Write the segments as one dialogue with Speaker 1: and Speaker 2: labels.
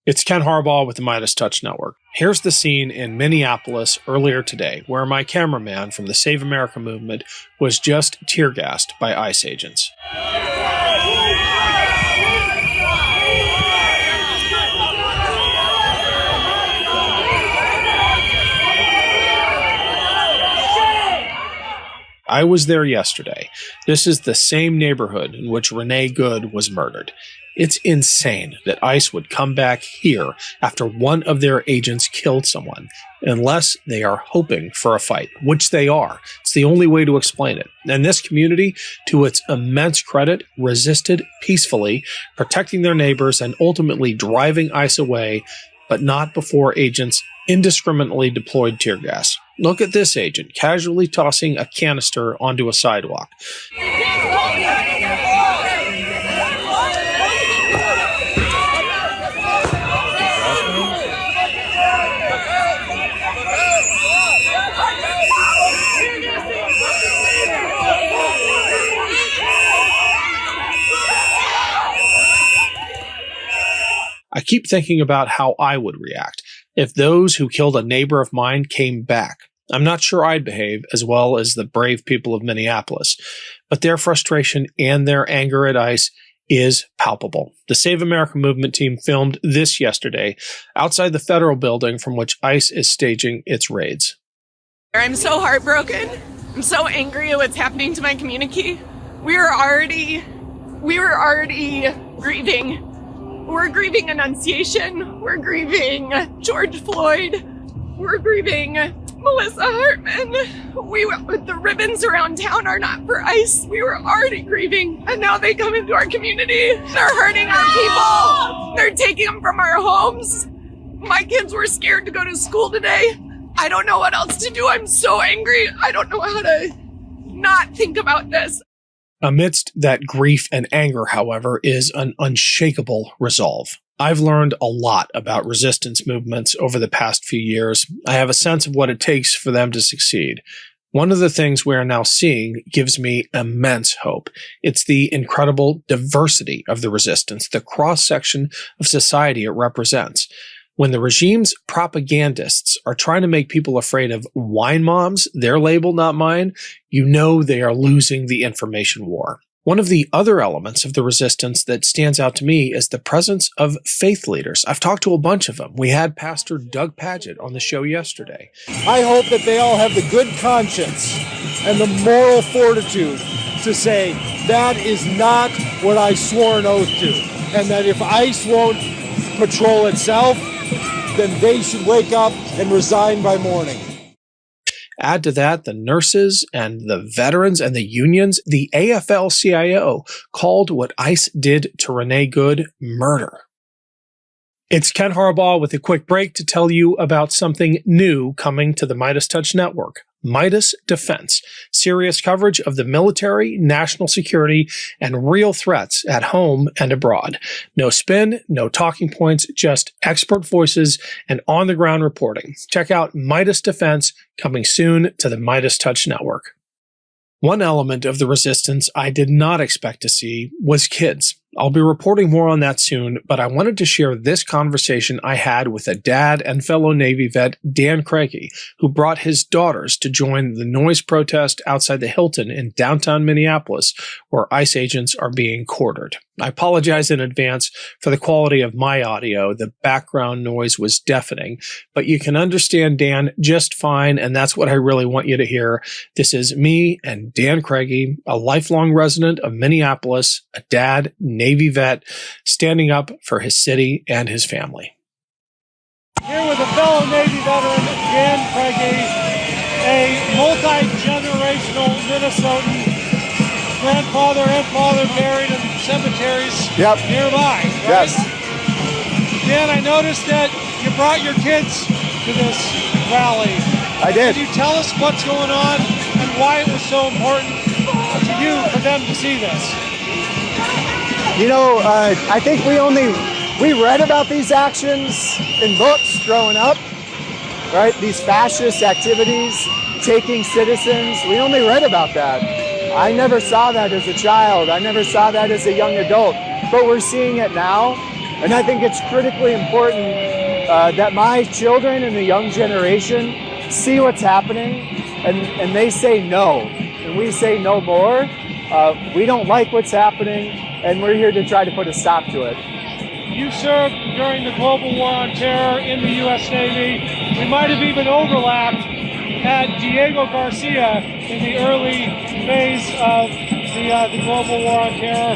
Speaker 1: It's Ken Harbaugh with the MeidasTouch Network. Here's the scene in Minneapolis earlier today, where my cameraman from the Save America movement was just tear-gassed by ICE agents. I was there yesterday. This is the same neighborhood in which Renee Good was murdered. It's insane that ICE would come back here after one of their agents killed someone, unless they are hoping for a fight, which they are. It's the only way to explain it. And this community, to its immense credit, resisted peacefully, protecting their neighbors and ultimately driving ICE away, but not before agents indiscriminately deployed tear gas. Look at this agent casually tossing a canister onto a sidewalk. I keep thinking about how I would react if those who killed a neighbor of mine came back. I'm not sure I'd behave as well as the brave people of Minneapolis, but their frustration and their anger at ICE is palpable. The Save America movement team filmed this yesterday outside the federal building from which ICE is staging its raids.
Speaker 2: I'm so heartbroken. I'm so angry at what's happening to my community. We were already grieving. We're grieving Annunciation. We're grieving George Floyd. We're grieving Melissa Hartman. The ribbons around town are not for ICE. We were already grieving, and now they come into our community. They're hurting our people. They're taking them from our homes. My kids were scared to go to school today. I don't know what else to do. I'm so angry. I don't know how to not think about this.
Speaker 1: Amidst that grief and anger, however, is an unshakable resolve. I've learned a lot about resistance movements over the past few years. I have a sense of what it takes for them to succeed. One of the things we are now seeing gives me immense hope. It's the incredible diversity of the resistance, the cross-section of society it represents. When the regime's propagandists are trying to make people afraid of wine moms, their label, not mine, you know they are losing the information war. One of the other elements of the resistance that stands out to me is the presence of faith leaders. I've talked to a bunch of them. We had Pastor Doug Padgett on the show yesterday.
Speaker 3: I hope that they all have the good conscience and the moral fortitude to say, that is not what I swore an oath to. And that if ICE won't patrol itself, then they should wake up and resign by morning.
Speaker 1: Add to that the nurses and the veterans and the unions. The AFL-CIO called what ICE did to Renee Good murder. It's Ken Harbaugh with a quick break to tell you about something new coming to the MeidasTouch Network. Meidas Defense, serious coverage of the military, national security, and real threats at home and abroad. No spin, no talking points, just expert voices and on-the-ground reporting. Check out Meidas Defense, coming soon to the MeidasTouch Network. One element of the resistance I did not expect to see was kids. I'll be reporting more on that soon, but I wanted to share this conversation I had with a dad and fellow Navy vet, Dan Craigie, who brought his daughters to join the noise protest outside the Hilton in downtown Minneapolis, where ICE agents are being quartered. I apologize in advance for the quality of my audio. The background noise was deafening, but you can understand Dan just fine, and that's what I really want you to hear. This is me and Dan Craigie, a lifelong resident of Minneapolis, a dad, Navy vet, standing up for his city and his family.
Speaker 3: Here with a fellow Navy veteran, Dan Craigie, a multi-generational Minnesotan, grandfather and father buried in cemeteries nearby, right?
Speaker 4: Yes.
Speaker 3: Dan, I noticed that you brought your kids to this rally.
Speaker 4: I did.
Speaker 3: Can you tell us what's going on and why it was so important to you for them to see this?
Speaker 4: You know, I think we read about these actions in books growing up, right? These fascist activities, taking citizens. We only read about that. I never saw that as a child. I never saw that as a young adult. But we're seeing it now. And I think it's critically important that my children and the young generation see what's happening and they say no. And we say no more. We don't like what's happening, and we're here to try to put a stop to it.
Speaker 3: You served during the global war on terror in the U.S. Navy. We might have even overlapped at Diego Garcia in the early phase of the global war on terror.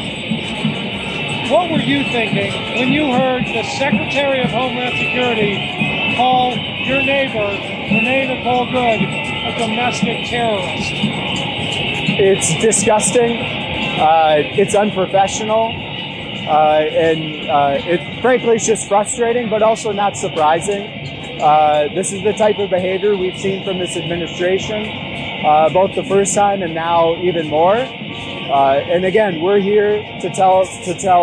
Speaker 3: What were you thinking when you heard the Secretary of Homeland Security call your neighbor, Renee Good, a domestic terrorist?
Speaker 4: It's disgusting. It's unprofessional. Frankly, it's just frustrating, but also not surprising. This is the type of behavior we've seen from this administration, both the first time and now even more. And again, we're here to tell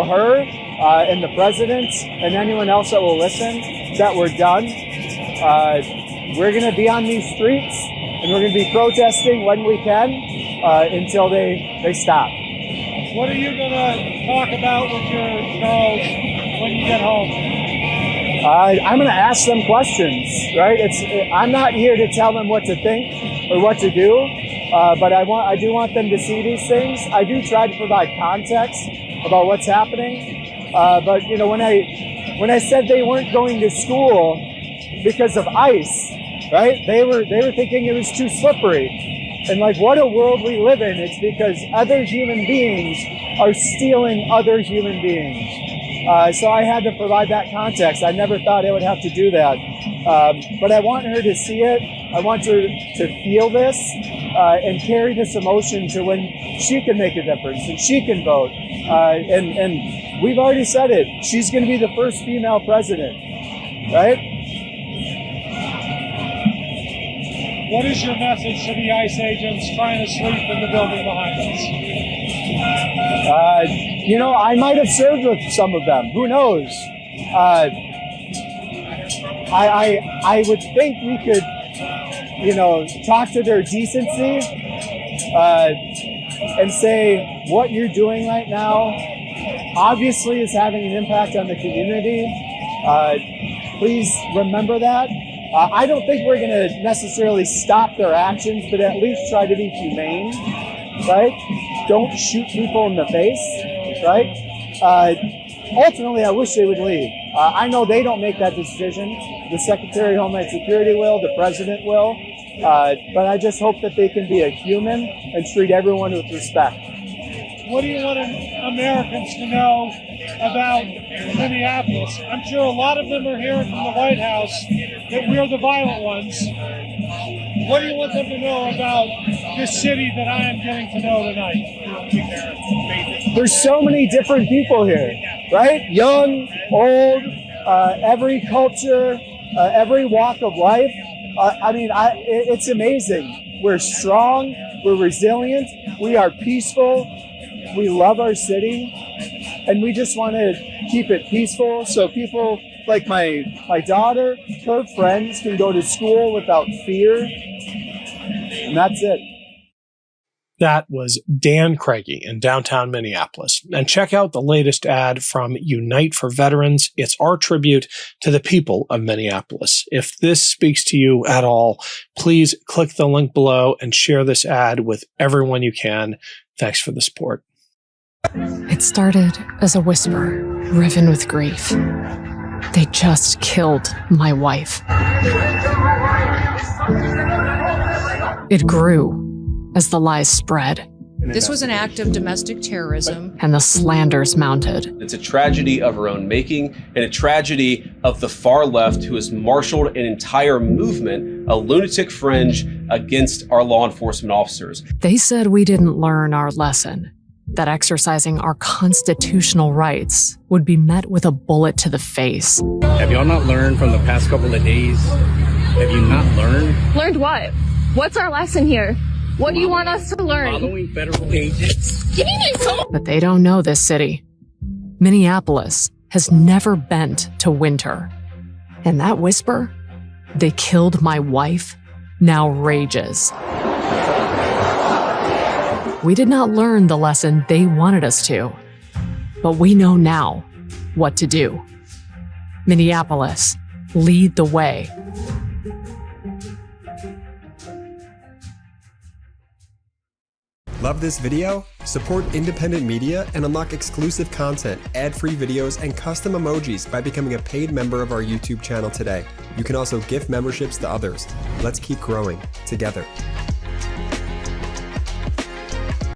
Speaker 4: her and the president and anyone else that will listen that we're done. We're going to be on these streets and we're going to be protesting when we can until they stop.
Speaker 3: What are you going to talk about with your girls when you get home?
Speaker 4: I'm going to ask them questions, right? I'm not here to tell them what to think or what to do, but I do want them to see these things. I do try to provide context about what's happening, but you know, when I said they weren't going to school because of ICE, right? They were thinking it was too slippery. And like, what a world we live in. It's because other human beings are stealing other human beings. So I had to provide that context. I never thought I would have to do that. But I want her to see it. I want her to feel this and carry this emotion to when she can make a difference and she can vote. And we've already said it. She's going to be the first female president, right?
Speaker 3: What is your message to the ICE agents trying to sleep in the building behind us?
Speaker 4: You know, I might have served with some of them. Who knows? I would think we could, you know, talk to their decency and say what you're doing right now obviously is having an impact on the community. Please remember that. I don't think we're going to necessarily stop their actions, but at least try to be humane, right? Don't shoot people in the face, right? Ultimately, I wish they would leave. I know they don't make that decision. The Secretary of Homeland Security will, the President will, but I just hope that they can be a human and treat everyone with respect.
Speaker 3: What do you want Americans to know about Minneapolis? I'm sure a lot of them are hearing from the White House that we're the violent ones. What do you want them to know about this city that I am getting to know tonight?
Speaker 4: There's so many different people here, right? Young, old, every culture, every walk of life. It's amazing. We're strong, we're resilient, we are peaceful, we love our city, and we just want to keep it peaceful so people like my daughter, her friends can go to school without fear, and that's it.
Speaker 1: That was Dan Craigie in downtown Minneapolis. And check out the latest ad from Unite for Veterans. It's our tribute to the people of Minneapolis. If this speaks to you at all, please click the link below and share this ad with everyone you can. Thanks for the support.
Speaker 5: It started as a whisper, riven with grief. They just killed my wife. It grew as the lies spread.
Speaker 6: This was an act of domestic terrorism.
Speaker 5: And the slanders mounted.
Speaker 7: It's a tragedy of our own making and a tragedy of the far left who has marshaled an entire movement, a lunatic fringe against our law enforcement officers.
Speaker 5: They said we didn't learn our lesson, that exercising our constitutional rights would be met with a bullet to the face.
Speaker 8: Have y'all not learned from the past couple of days? Have you not learned?
Speaker 9: Learned what? What's our lesson here? What do you want us to learn?
Speaker 8: Following federal agents.
Speaker 9: Give me my phone!
Speaker 5: But they don't know this city. Minneapolis has never bent to winter. And that whisper, they killed my wife, now rages. We did not learn the lesson they wanted us to, but we know now what to do. Minneapolis, lead the way.
Speaker 10: Love this video? Support independent media and unlock exclusive content, ad-free videos, and custom emojis by becoming a paid member of our YouTube channel today. You can also gift memberships to others. Let's keep growing together.